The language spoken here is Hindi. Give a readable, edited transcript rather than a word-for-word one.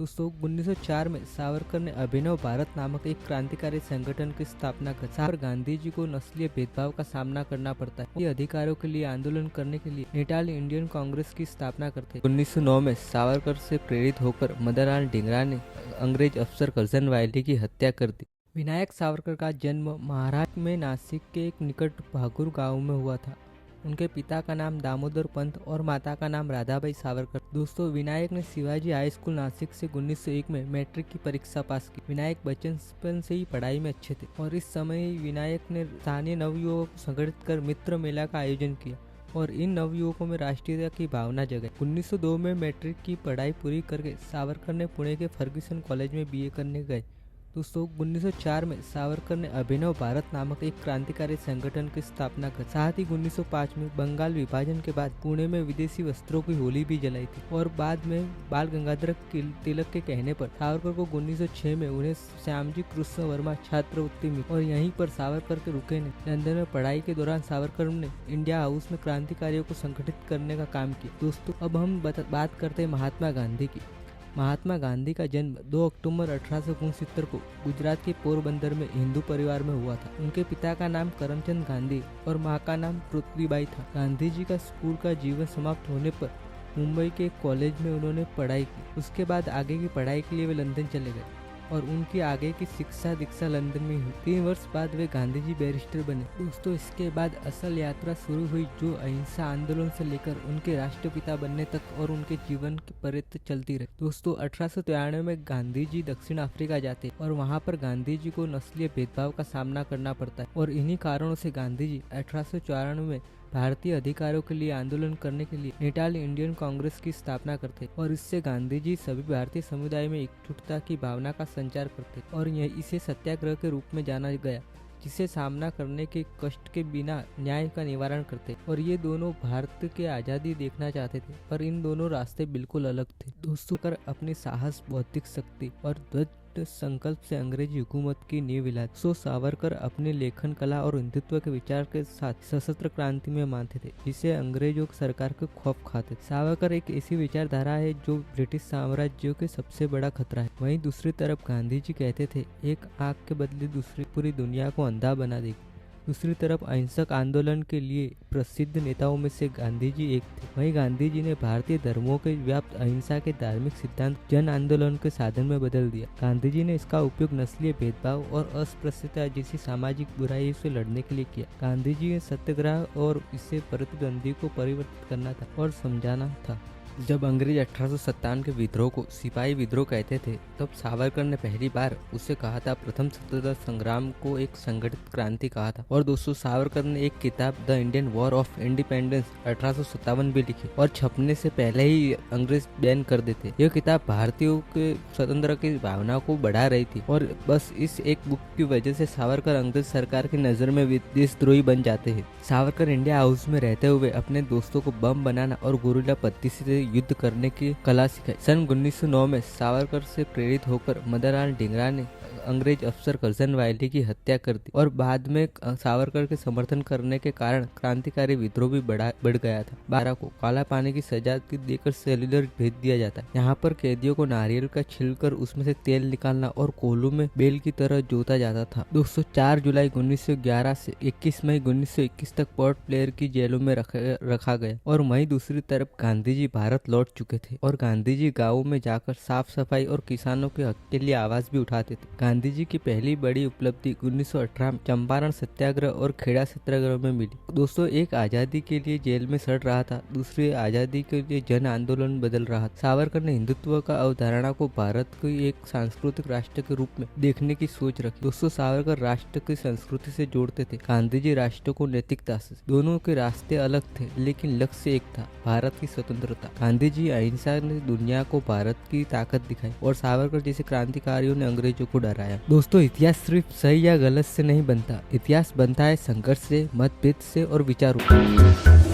दोस्तों 1904 में सावरकर ने अभिनव भारत नामक एक क्रांतिकारी संगठन की स्थापना कर। सावरकर गांधी जी को नस्लीय भेदभाव का सामना करना पड़ता है। ये अधिकारों के लिए आंदोलन करने के लिए नेटाल इंडियन कांग्रेस की स्थापना करते। 1909 में सावरकर से प्रेरित होकर मदनलाल ढींगरा ने अंग्रेज अफसर करजन वायली की हत्या कर दी। विनायक सावरकर का जन्म महाराष्ट्र में नासिक के एक निकट भागुर गाँव में हुआ था। उनके पिता का नाम दामोदर पंत और माता का नाम राधाबाई सावरकर। दोस्तों विनायक ने शिवाजी हाई स्कूल नासिक से 1901 में मैट्रिक की परीक्षा पास की। विनायक बचपन से ही पढ़ाई में अच्छे थे और इस समय ही विनायक ने स्थानीय नवयुवकों को संगठित कर मित्र मेला का आयोजन किया और इन नवयुवकों में राष्ट्रीयता की भावना जगाई। 1902 में मैट्रिक की पढ़ाई पूरी करके सावरकर ने पुणे के फर्ग्यूसन कॉलेज में बीए करने गए। दोस्तों 1904 में सावरकर ने अभिनव भारत नामक एक क्रांतिकारी संगठन की स्थापना कर। साथ ही 1905 में बंगाल विभाजन के बाद पुणे में विदेशी वस्त्रों की होली भी जलाई थी और बाद में बाल गंगाधर तिलक के कहने पर सावरकर को 1906 में उन्हें श्यामजी कृष्ण वर्मा छात्रवृत्ति मिली और यहीं पर सावरकर के रुके ने लंदन में पढ़ाई के दौरान सावरकर ने इंडिया हाउस में क्रांतिकारियों को संगठित करने का काम किया। दोस्तों अब हम बात करते हैं महात्मा गांधी की। महात्मा गांधी का जन्म 2 अक्टूबर 1869 को गुजरात के पोरबंदर में हिंदू परिवार में हुआ था। उनके पिता का नाम करमचंद गांधी और मां का नाम पृथ्वीबाई था। गांधी जी का स्कूल का जीवन समाप्त होने पर मुंबई के एक कॉलेज में उन्होंने पढ़ाई की। उसके बाद आगे की पढ़ाई के लिए वे लंदन चले गए और उनकी आगे की शिक्षा दीक्षा लंदन में हुई। 3 वर्ष बाद वे गांधी जी बैरिस्टर बने। दोस्तों इसके बाद असल यात्रा शुरू हुई जो अहिंसा आंदोलन से लेकर उनके राष्ट्रपिता बनने तक और उनके जीवन के पर्यंत चलती रही। दोस्तों 1893 में गांधी जी दक्षिण अफ्रीका जाते और वहां पर गांधी जी को नस्लीय भेदभाव का सामना करना पड़ता है और इन्हीं कारणों से गांधी जी 1894 में भारतीय अधिकारों के लिए आंदोलन करने के लिए नेटाल इंडियन कांग्रेस की स्थापना करते और इससे गांधी जी सभी भारतीय समुदाय में एकजुटता की भावना का संचार करते और इसे सत्याग्रह के रूप में जाना गया, जिसे सामना करने के कष्ट के बिना न्याय का निवारण करते और ये दोनों भारत के आज़ादी देखना चाहते थे पर इन दोनों रास्ते बिल्कुल अलग थे। दोस्तों कर अपनी साहस, बौद्धिक शक्ति और दृढ़ संकल्प से अंग्रेजी हुकूमत की नींव हिलाई। सावरकर अपने लेखन कला और हिंदुत्व के विचार के साथ सशस्त्र क्रांति में मानते थे जिसे अंग्रेजों की सरकार के खौफ खाते। सावरकर एक ऐसी विचारधारा है जो ब्रिटिश साम्राज्य के सबसे बड़ा खतरा है। वहीं दूसरी तरफ गांधी जी कहते थे एक आंख के बदले दूसरी पूरी दुनिया को अंधा बना देगी। दूसरी तरफ अहिंसक आंदोलन के लिए प्रसिद्ध नेताओं में से गांधी जी एक थे। वहीं गांधी जी ने भारतीय धर्मों के व्याप्त अहिंसा के धार्मिक सिद्धांत जन आंदोलन के साधन में बदल दिया। गांधी जी ने इसका उपयोग नस्लीय भेदभाव और अस्पृश्यता जैसी सामाजिक बुराइयों से लड़ने के लिए किया। गांधी जी ने सत्याग्रह और इससे प्रतिद्वंदी को परिवर्तित करना था और समझाना था। जब अंग्रेज 1857 के विद्रोह को सिपाही विद्रोह कहते थे तब सावरकर ने पहली बार उसे कहा था प्रथम स्वतंत्रता संग्राम को एक संगठित क्रांति कहा था। और दोस्तों सावरकर ने एक किताब the Indian war of independence 1857 भी लिखी और छपने से पहले ही अंग्रेज बैन कर देते। यह किताब भारतीयों के स्वतंत्र की भावना को बढ़ा रही थी और बस इस एक बुक की वजह से सावरकर अंग्रेज सरकार की नजर में देशद्रोही बन जाते हैं। सावरकर इंडिया हाउस में रहते हुए अपने दोस्तों को बम बनाना और गुरिल्ला पद्धति से युद्ध करने की कला सिखाई। सन 1909 में सावरकर से प्रेरित होकर मदनलाल ढींगरा ने अंग्रेज अफसर करजन वायली की हत्या कर दी और बाद में सावरकर के समर्थन करने के कारण क्रांतिकारी विद्रोह भी बढ़ गया था। 12 को काला पानी की सजा देकर सेल्यूलर भेज दिया जाता है। यहाँ पर कैदियों को नारियल का छिलकर उसमें से तेल निकालना और कोल्हू में बेल की तरह जोता जाता था। दोस्तों 4 जुलाई 1911 से 21 मई 1921 तक पोर्ट ब्लेयर की जेलों में रखा गया और वहीं दूसरी तरफ गांधी जी भारत लौट चुके थे और गांधी जी गाँव में जाकर साफ सफाई और किसानों के हक के लिए आवाज भी उठाते थे। गांधी जी की पहली बड़ी उपलब्धि 1918 चंपारण सत्याग्रह और खेड़ा सत्याग्रह में मिली। दोस्तों एक आजादी के लिए जेल में सड़ रहा था, दूसरी आजादी के लिए जन आंदोलन बदल रहा था। सावरकर ने हिंदुत्व का अवधारणा को भारत को एक सांस्कृतिक राष्ट्र के रूप में देखने की सोच रखी। दोस्तों सावरकर राष्ट्र की संस्कृति से जोड़ते थे, गांधी जी राष्ट्र को नैतिकता से। दोनों के रास्ते अलग थे लेकिन लक्ष्य एक था, भारत की स्वतंत्रता। गांधी जी अहिंसा ने दुनिया को भारत की ताकत दिखाई और सावरकर जैसे क्रांतिकारियों ने अंग्रेजों को डराया। दोस्तों इतिहास सिर्फ सही या गलत से नहीं बनता, इतिहास बनता है संघर्ष से, मतभेद से और विचारों।